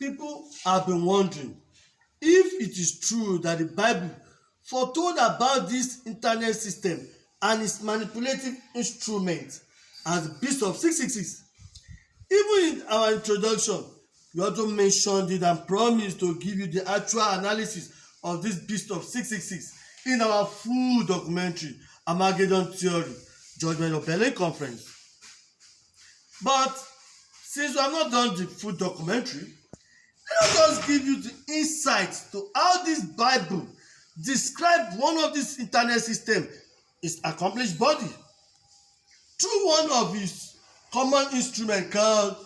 People have been wondering if it is true that the Bible foretold about this internet system and its manipulative instrument as the beast of 666. Even in our introduction, we also mentioned it and promised to give you the actual analysis of this beast of 666 in our full documentary, Armageddon Theory, Judgment of Berlin Conference. But since we have not done the full documentary, let us just give you the insights to how this Bible describes one of this internet system, its accomplished body, through one of its common instrument called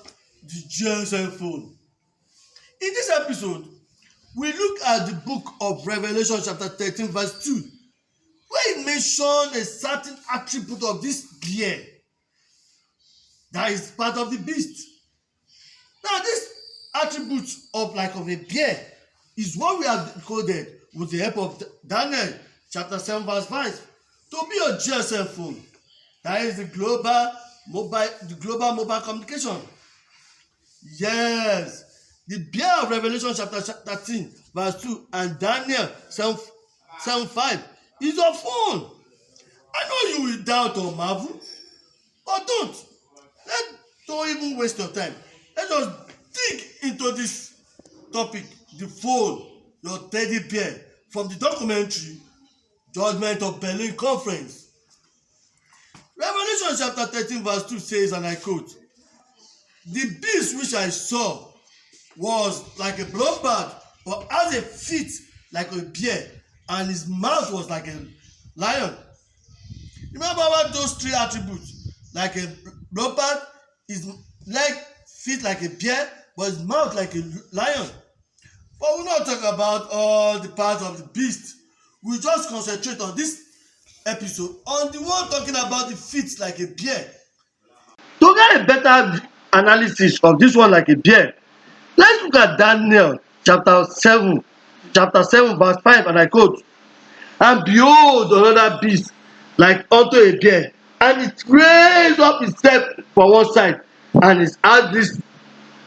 the GSM phone. In this episode, we look at the book of Revelation chapter 13 verse 2, where it mentions a certain attribute of this bear that is part of the beast. Now, this attribute of a bear is what we have decoded with the help of Daniel chapter 7 verse 5 to be your GSM phone. That is the global mobile communication. Yes, the bear of Revelation chapter 13 verse 2 and Daniel 7 5 is your phone. I know you will doubt or marvel, but don't even waste your time. Let us dig into this topic, the phone, your teddy bear, from the documentary Judgment of Berlin Conference. Revelation chapter 13 verse 2 says, and I quote, "The beast which I saw was like a bloodbath, but has a feet like a bear, and his mouth was like a lion." Remember what those three attributes, like a bloodbath, his leg, feet like a bear, but his mouth like a lion. But we'll not talk about all the parts of the beast. We'll just concentrate on this episode on the one talking about the feet like a bear. To get a better analysis of this one like a bear, let's look at Daniel chapter 7 verse 5, and I quote, "And behold, another beast like unto a bear, and it raised up itself for one side, and it had this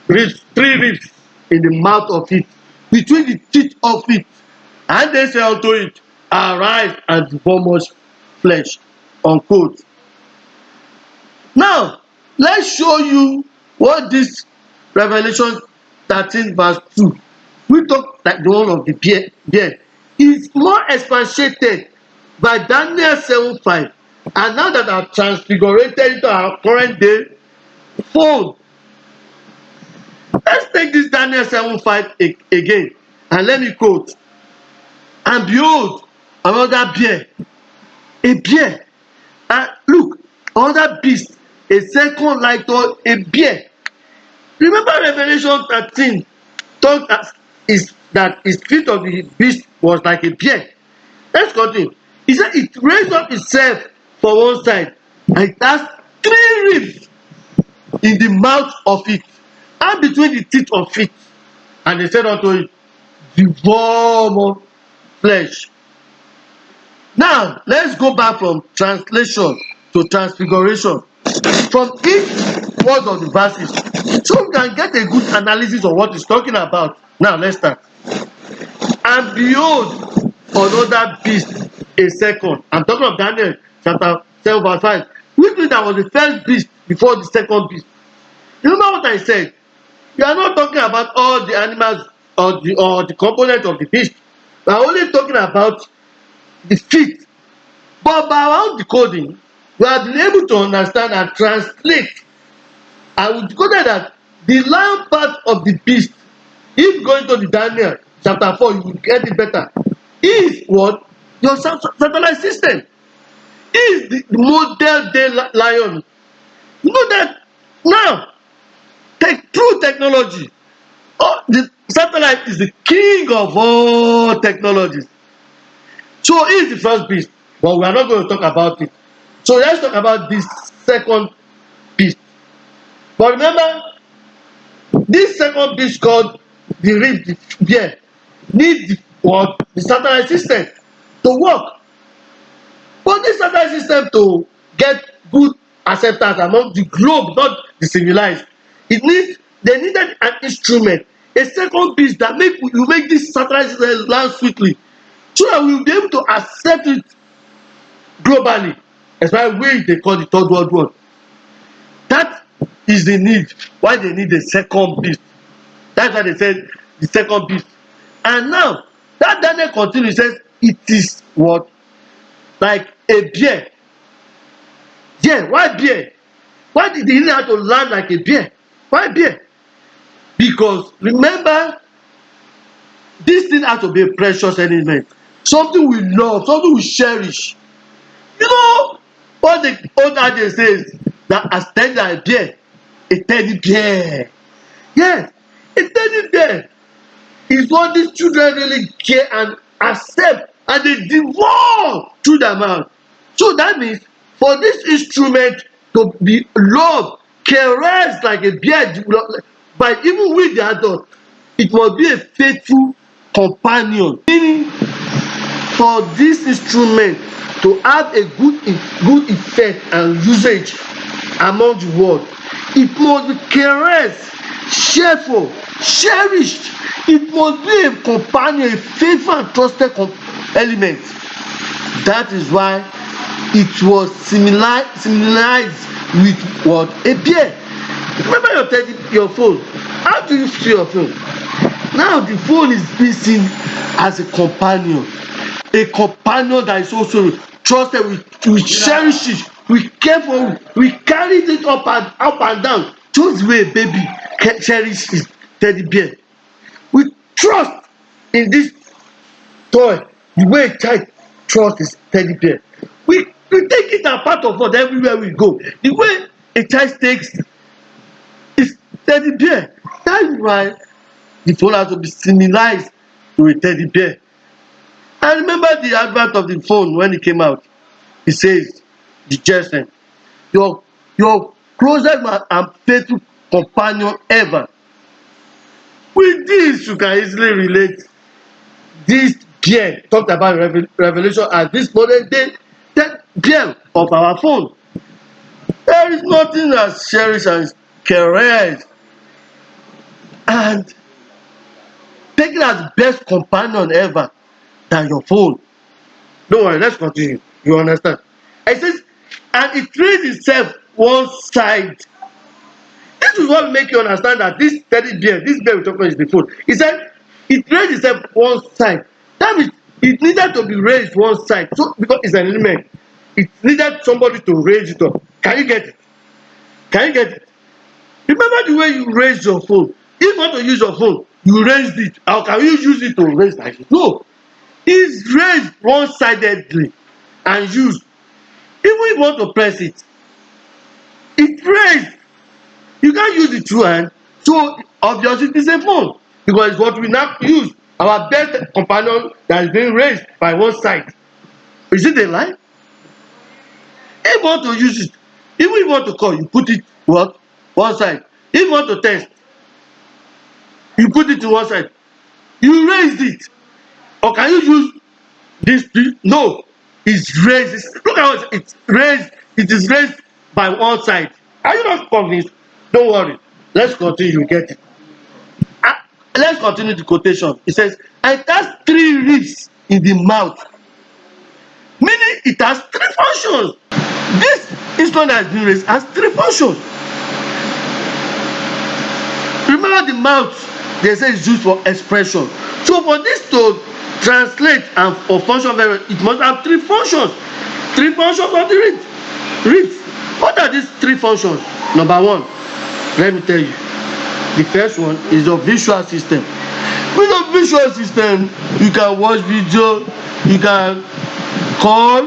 three ribs in the mouth of it, between the teeth of it. And they say unto it, Arise and devour much flesh." Unquote. Now, let's show you what this Revelation 13 verse 2, we talk like the one of the bear, is more expatiated by Daniel 7 5. And now that I've transfigurated into our current day phone, let's take this Daniel 7 5 again, and let me quote, "And behold, another bear, a bear, and look, another beast, a second like to a bear." Remember Revelation 13 talked that his feet of the beast was like a bear. Let's continue. He said it raised up itself for one side, and it has three ribs in the mouth of it, and between the teeth of it. And they said unto it, Devour more flesh. Now, let's go back from translation to transfiguration, from each word of the verses, so we can get a good analysis of what he's talking about. Now, let's start. "And behold, another beast, a second." I'm talking of Daniel chapter 7 verse 5, which means that was the first beast before the second beast. You remember what I said? We are not talking about all the animals or the component of the beast. We are only talking about the feet. But by our own decoding, we have been able to understand and translate. And we decoded that the lion part of the beast, if going to the Daniel chapter 4, you will get it better, is what? Your satellite system. Is the model day lion. You know that now, through technology, the satellite is the king of all technologies. So he is the first beast, but we are not going to talk about it. So let's talk about this second beast. But remember, this second beast called the ribbed bear needs the satellite system to work. But this satellite system to get good acceptance among the globe, not the civilized, they needed an instrument, a second beast that will make this satellite system land sweetly, so that we will be able to accept it globally. That's why they call the third world war. That is the need why they need a second beast. That's why they said the second beast. And now that Daniel continues, says it is what? Like a bear. Yeah, why bear? Why did he have to land like a bear? Why bear? Because remember, this thing has to be a precious element, something we love, something we cherish. You know what the old adage says, that as tender as a bear, a teddy bear. Yes, a teddy bear is what these children really care and accept, and they devour through their mouth. So that means for this instrument to be loved, caressed like a bear by even with the adult, it must be a faithful companion. Meaning, for this instrument to have a good effect and usage among the world, it must be caressed, cheerful, cherished. It must be a companion, a faithful and trusted element. That is why it was similarized with what? A bear. Remember your phone. How do you see your phone? Now the phone is being seen as a companion that is also trusted. We cherish it, we care for it, we carry it up and down, just the way a baby cherish his teddy bear. We trust in this toy the way a child trust his teddy bear. We take it as part of us everywhere we go, the way a child takes his teddy bear. That is why the phone has to be similarized to a teddy bear. I remember the advert of the phone when it came out. It says, the GSM, your closest and faithful companion ever. With this, you can easily relate this bear talked about Revelation as this modern day bear of our phone. There is nothing as cherished and caressed and taken as best companion ever than your phone. Don't worry, let's continue. You understand? It says, and it raised itself one side. This is what make you understand that this teddy bear, this bear we're talking about is the phone. He said it raised itself one side. That means it needed to be raised one side. So because it's an element, it needed somebody to raise it up. Can you get it? Can you get it? Remember the way you raise your phone. If you want to use your phone, you raised it. How can you use it to raise like it? No. It's raised one-sidedly and used. Even if you want to press it, it's raised. You can't use the two hand. So obviously it is a phone, because it's what we now use. Our best companion that is being raised by one side. Is it a lie? If you want to use it, even if you want to call, you put it what? One side. If you want to test, you put it to one side. You raised it. Or can you use this? No. It's raised. Look at what it's raised. It is raised by one side. Are you not convinced? Don't worry. Let's continue. You get it. Let's continue the quotation. It says, and it has 3 ribs in the mouth. Meaning it has 3 functions. This instrument that has been raised has 3 functions. Remember, the mouth, they say, is used for expression. So for this to translate and for function very well, it must have 3 functions. 3 functions of the ribs. What are these 3 functions? Number 1, let me tell you. The first one is the visual system. With the visual system, you can watch video, you can call,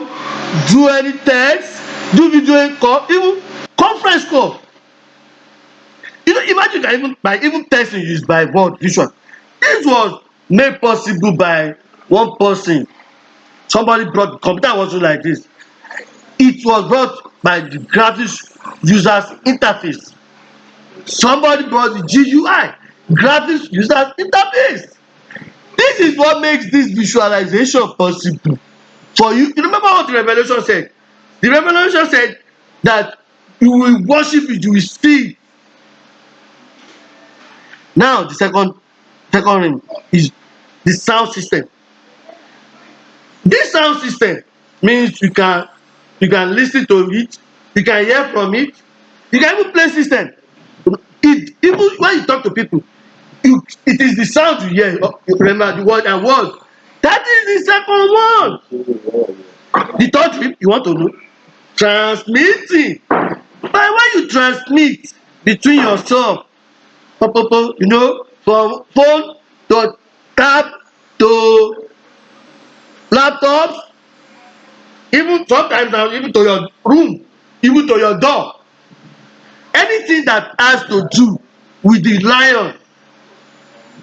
do any text, do video call, even conference call. You know, imagine that even texting is by word visual. This was made possible by one person. Somebody brought the computer wasn't like this. It was brought by the graphics users interface. Somebody brought the GUI, graphics users interface. This is what makes this visualization possible for you. You remember what the Revelation said? The Revelation said that you will worship it, you will see it. Now the second Second ring is the sound system. This sound system means you can listen to it, you can hear from it, you can even play system. It even when you talk to people, it is the sound you hear. Remember the word and word. That is the second one. The third thing you want to know, transmitting. By when you transmit between yourself, from phone to tab to laptops, even sometimes now even to your room, even to your door, anything that has to do with the lion,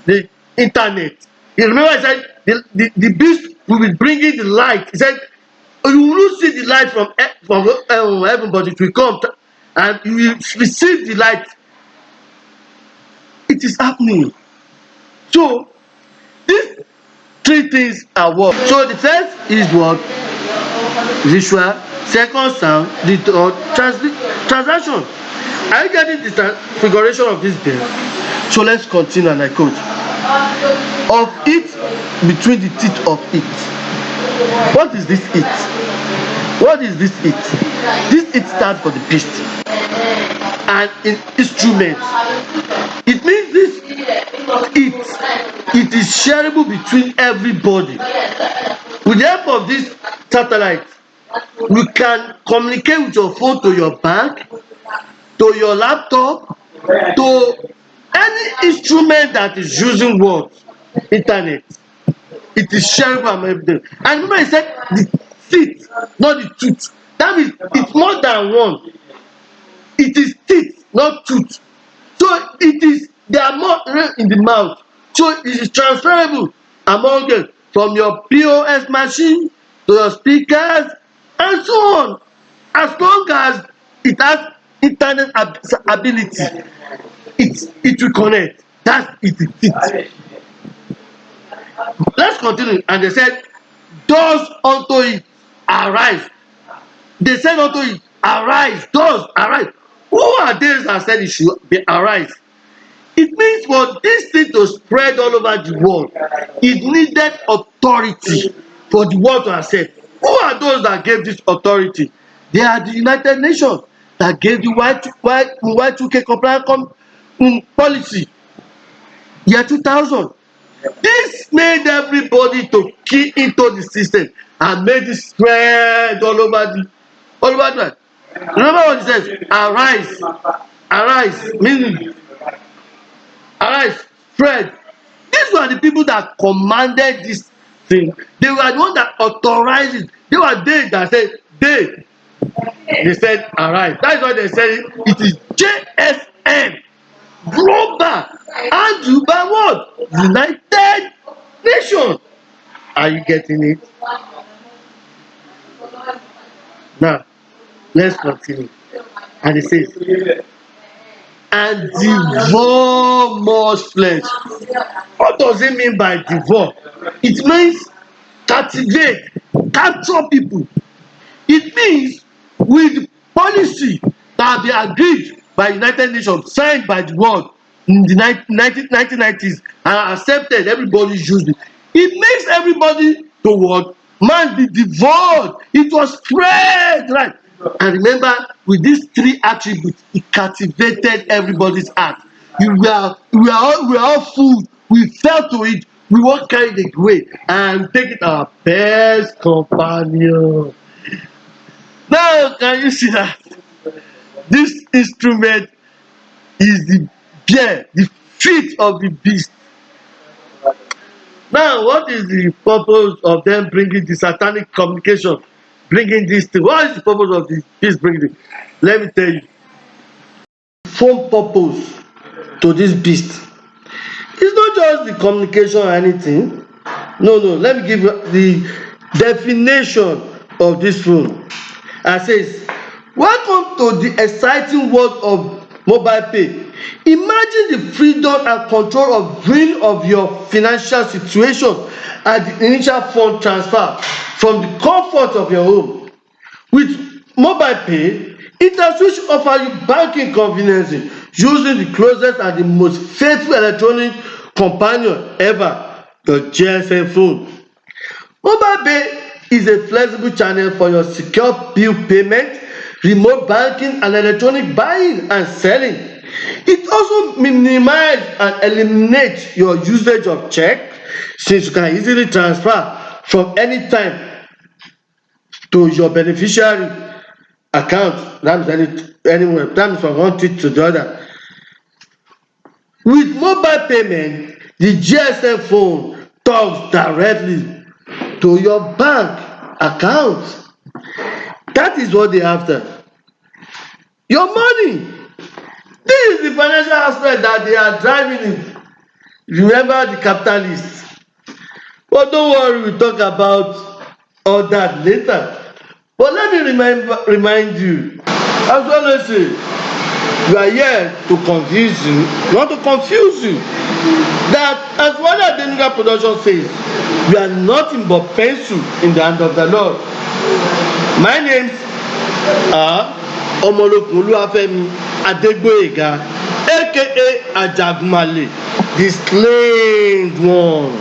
the internet. You remember I said the beast will be bringing the light. He said you will not see the light from heaven, but it will come and you will receive the light. It is happening. So these three things are what. So the first is what? Visual. Second, sound. The third, transaction. Are you getting the transfiguration of this day? So let's continue, and I quote, of it, between the teeth of it. What is this it? What is this it? This it stands for the beast and in instrument. It means this it is shareable between everybody. With the help of this satellite, we can communicate with your phone to your bank, to your laptop, to any instrument that is using what? Internet. It is shareable among everything. And remember I said the teeth, not the tooth. That means it's more than one. It is teeth, not tooth. So they are more in the mouth. So it is transferable among them, from your POS machine to your speakers and so on. As long as it has internet ability, it will connect. That's it. Let's continue. And they said, does unto it arise. They said unto it, arise, does arise. Who are these that said it should be arise? It means for this thing to spread all over the world, it needed authority for the world to accept. Who are those that gave this authority? They are the United Nations that gave the Y2K compliant policy, year 2000. This made everybody to key into the system and made it spread all over the world. Remember what it says? Arise, meaning arise, spread. These were the people that commanded this thing. They were the one that authorized it. They were they that said they said arise. That is why they said it is JSN, global, and by what? United Nations. Are you getting it? Now let's continue. And it says, and devour much flesh. What does it mean by devour? It means captivate, capture people. It means with policy that be agreed by United Nations, signed by the world in the 1990s and accepted, everybody used it. It makes everybody to what? Man be devoured. It was spread, right? And remember, with these three attributes, it captivated everybody's heart. We are all food. We fell to it. We won't carry it away and take it our best companion. Now, can you see that? This instrument is the bear, the feet of the beast. Now, what is the purpose of them bringing the satanic communication, bringing this thing? What is the purpose of this beast bringing it? Let me tell you. Full purpose to this beast. It's not just the communication or anything. No. Let me give you the definition of this phone. I says, welcome to the exciting world of mobile pay. Imagine the freedom and control of dream of your financial situation and the initial fund transfer from the comfort of your home. With mobile pay, InterSwitch offers you banking convenience using the closest and the most faithful electronic companion ever, your GSM phone. MobilePay is a flexible channel for your secure bill payment, remote banking, and electronic buying and selling. It also minimizes and eliminates your usage of check, since you can easily transfer from any time to your beneficiary account. That means anywhere. That means from one thing to the other. With mobile payment, the GSM phone talks directly to your bank account. That is what they after. Your money. This is the financial aspect that they are driving in. Remember the capitalists. But don't worry, we'll talk about all that later. But let me remind you, as always say, we are here to confuse you, not to confuse you. That as Wale Adenuga production says, we are nothing but pencil in the hand of the Lord. My names are Omolokun Oluwafemi Adegboyega, aka Ajagunmale, the slain one.